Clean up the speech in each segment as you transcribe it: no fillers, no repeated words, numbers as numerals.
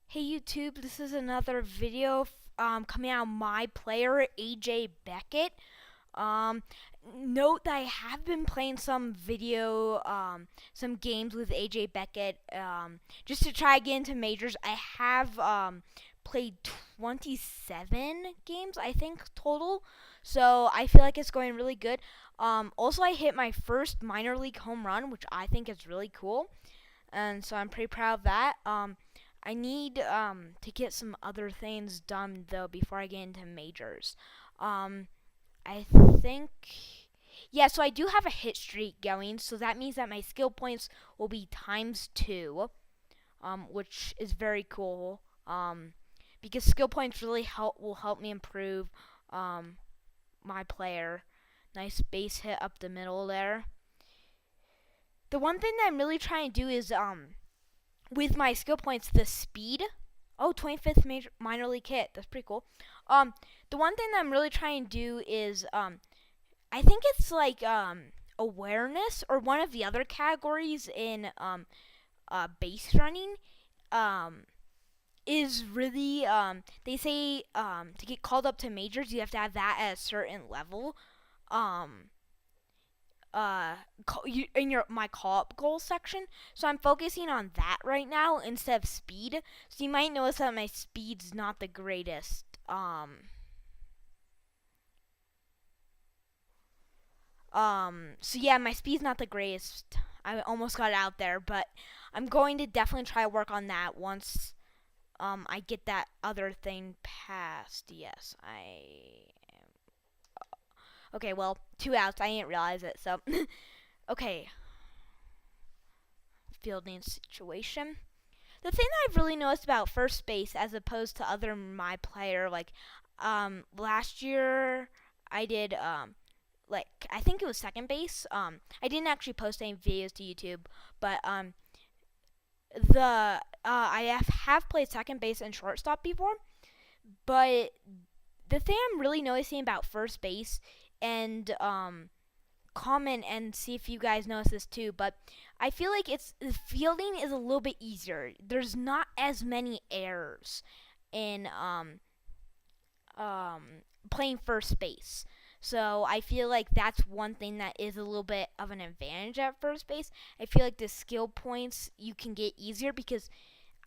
Hey YouTube, this is another video coming out of my player, AJ Beckett. Um, Note that I have been playing some games with AJ Beckett just to try to get into majors. I have played 27 games, I think, total. So I feel like it's going really good. Also, I hit my first minor league home run, which I think is really cool, and so I'm pretty proud of that. I need to get some other things done though before I get into majors. Um, I think yeah, so I do have a hit streak going, so that means that my skill points will be times 2, which is very cool. Because skill points really will help me improve um my player. Nice base hit up the middle there. The one thing that I'm really trying to do is with my skill points, the speed. Oh, 25th minor league hit. That's pretty cool. Um, the one thing that I'm really trying to do is I think it's like awareness or one of the other categories in base running. Um, is really they say to get called up to majors, you have to have that at a certain level. Um, in my call up goal section. So I'm focusing on that right now instead of speed. So you might notice that my speed's not the greatest. So yeah, my speed's not the greatest. I almost got out there, but I'm going to definitely try to work on that once I get that other thing passed. Yes, I okay, well, 2 outs. I didn't realize it. So okay, fielding situation. The thing that I've really noticed about first base as opposed to other my player, like last year I did like I think it was second base. I didn't actually post any videos to YouTube, but the I have played second base and shortstop before, but the thing I'm really noticing about first base and comment and see if you guys notice this too, but I feel like it's the fielding is a little bit easier. There's not as many errors in um, playing first base. So I feel like that's one thing that is a little bit of an advantage at first base. I feel like the skill points you can get easier because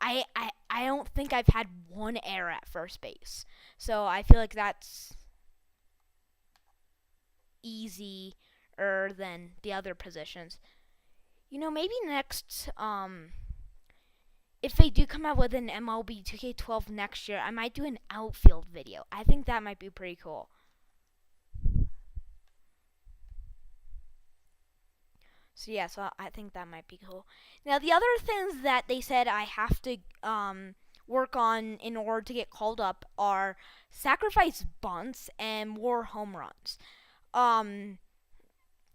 I don't think I've had one error at first base. So I feel like that's easier than the other positions. Maybe next, if they do come out with an MLB 2K12 next year, I might do an outfield video. I think that might be pretty cool. So yeah, so I think that might be cool. Now the other things that they said I have to work on in order to get called up are sacrifice bunts and more home runs. Um,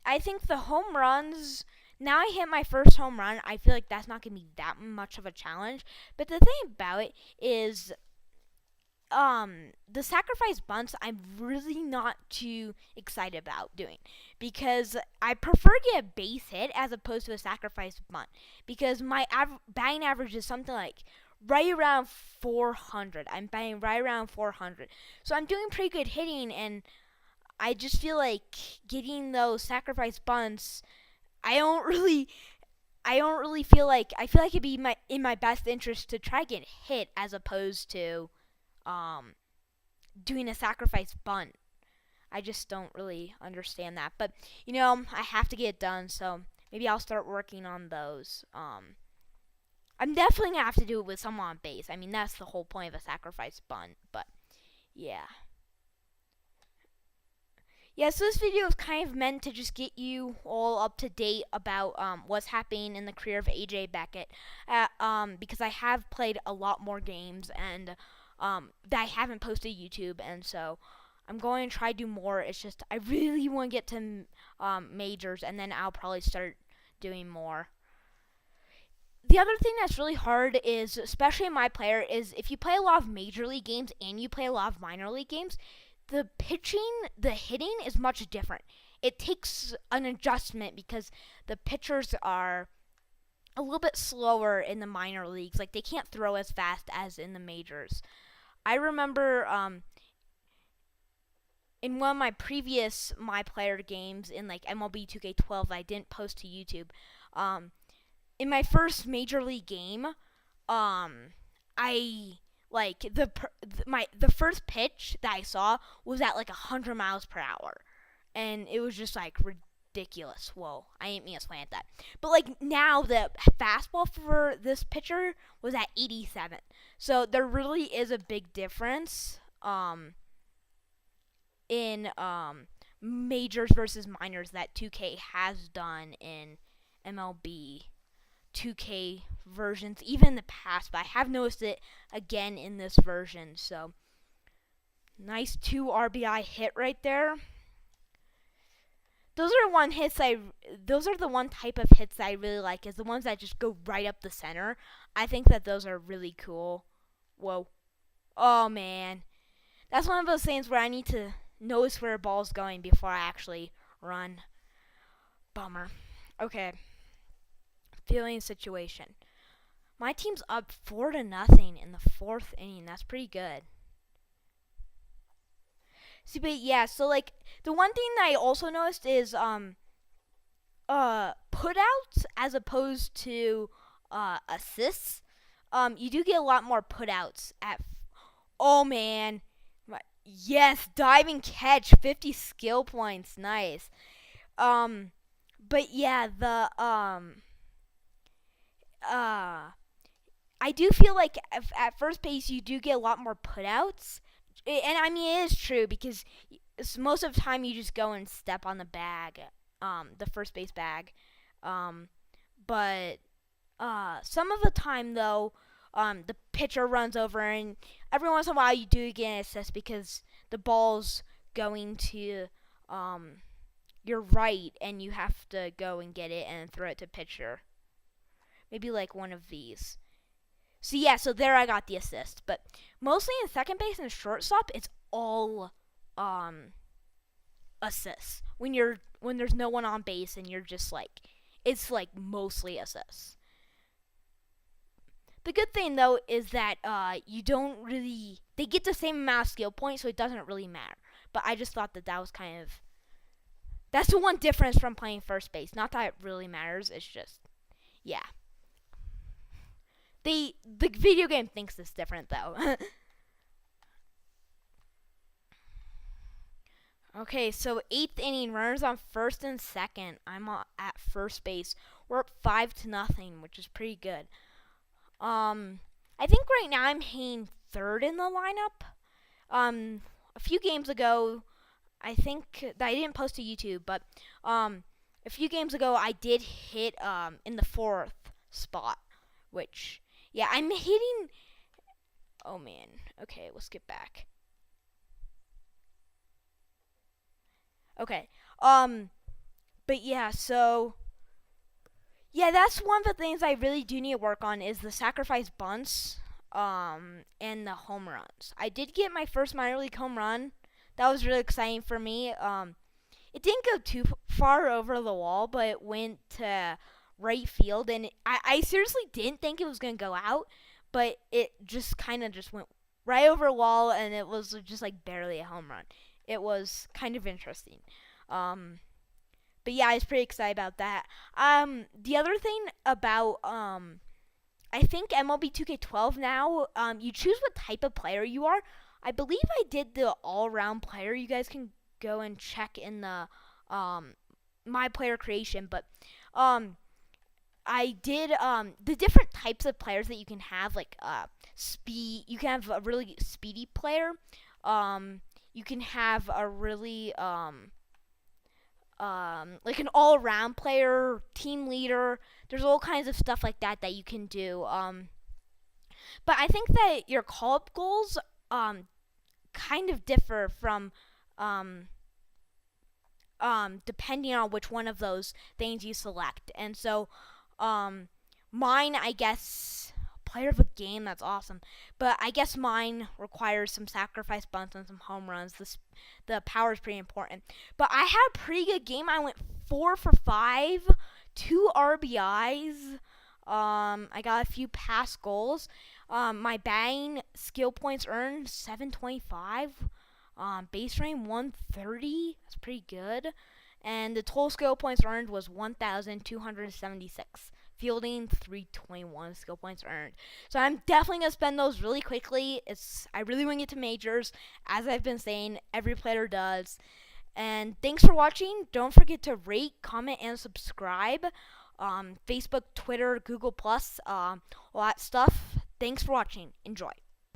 I think the home runs. Now I hit my first home run. I feel like that's not gonna be that much of a challenge. But the thing about it is, the sacrifice bunts I'm really not too excited about doing because I prefer to get a base hit as opposed to a sacrifice bunt because my batting average is something like right around 400. I'm batting right around 400, so I'm doing pretty good hitting, and I just feel like getting those sacrifice bunts. I don't really. I don't really feel like I feel like it'd be in my best interest to try to get hit as opposed to um, doing a sacrifice bunt. I just don't really understand that. But, I have to get it done, so maybe I'll start working on those. I'm definitely going to have to do it with someone on base. I mean, that's the whole point of a sacrifice bunt. But, yeah. Yeah, so this video is kind of meant to just get you all up to date about what's happening in the career of AJ Beckett, because I have played a lot more games and that I haven't posted to YouTube, and so I'm going to try to do more. It's just I really want to get to majors, and then I'll probably start doing more. The other thing that's really hard is, especially in my player, is if you play a lot of major league games and you play a lot of minor league games, the pitching, the hitting is much different. It takes an adjustment because the pitchers are a little bit slower in the minor leagues. Like they can't throw as fast as in the majors. I remember in one of my previous My Player games in like MLB 2K12 I didn't post to YouTube. Um, in my first major league game, I like the first pitch that I saw was at like 100 miles per hour, and it was just like ridiculous. Whoa, I didn't mean to slant that. But like now the fastball for this pitcher was at 87, so there really is a big difference. In majors versus minors that 2K has done in MLB 2K versions, even in the past, but I have noticed it again in this version. So, nice 2 RBI hit right there. Those are the one type of hits that I really like, is the ones that just go right up the center. I think that those are really cool. Whoa. Oh man. That's one of those things where I need to notice where a ball's going before I actually run. Bummer. Okay. Feeling situation. My team's up 4-0 in the 4th inning. That's pretty good. See, but yeah, so like the one thing that I also noticed is putouts as opposed to assists. You do get a lot more putouts at. Oh man. Yes, diving catch, 50 skill points, nice. But yeah, I do feel like at first base you do get a lot more putouts, and I mean it is true because most of the time you just go and step on the bag, the first base bag, but some of the time though, the pitcher runs over, and every once in a while you do get an assist because the ball's going to your right, and you have to go and get it and throw it to pitcher. Maybe like one of these. So yeah, so there I got the assist. But mostly in second base and shortstop, it's all assists. When there's no one on base and you're just like, it's like mostly assists. The good thing though is that you don't really, they get the same amount of skill points, so it doesn't really matter. But I just thought that was kind of, that's the one difference from playing first base. Not that it really matters, it's just, yeah. The video game thinks it's different though. Okay, so 8th inning, runners on first and second. I'm at first base. We're up 5-0, which is pretty good. I think right now I'm hitting third in the lineup. A few games ago, I think that I didn't post to YouTube, but a few games ago I did hit in the 4th spot, which, yeah, I'm hitting. Oh man. Okay, let's get back. Okay. But yeah, so yeah, that's one of the things I really do need to work on is the sacrifice bunts, and the home runs. I did get my first minor league home run. That was really exciting for me. It didn't go too far over the wall, but it went to right field, and I seriously didn't think it was gonna go out, but it just kind of just went right over the wall, and it was just like barely a home run. It was kind of interesting. But yeah, I was pretty excited about that. The other thing about I think MLB 2K12 now, you choose what type of player you are. I believe I did the all-around player. You guys can go and check in the my player creation, but I did the different types of players that you can have, like speed. You can have a really speedy player. You can have a really like an all-around player, team leader. There's all kinds of stuff like that you can do. But I think that your call-up goals kind of differ from depending on which one of those things you select. And so mine, I guess, player of a game, that's awesome. But I guess mine requires some sacrifice bunts and some home runs. The power is pretty important. But I had a pretty good game. I went 4 for 5, 2 RBIs. I got a few pass goals. My batting skill points earned 725. Base rank 130. That's pretty good. And the total skill points earned was 1,276. Fielding 321 skill points earned. So I'm definitely gonna spend those really quickly. I really want to get to majors, as I've been saying, every player does. And thanks for watching. Don't forget to rate, comment, and subscribe. Facebook, Twitter, Google Plus, all that stuff. Thanks for watching. Enjoy.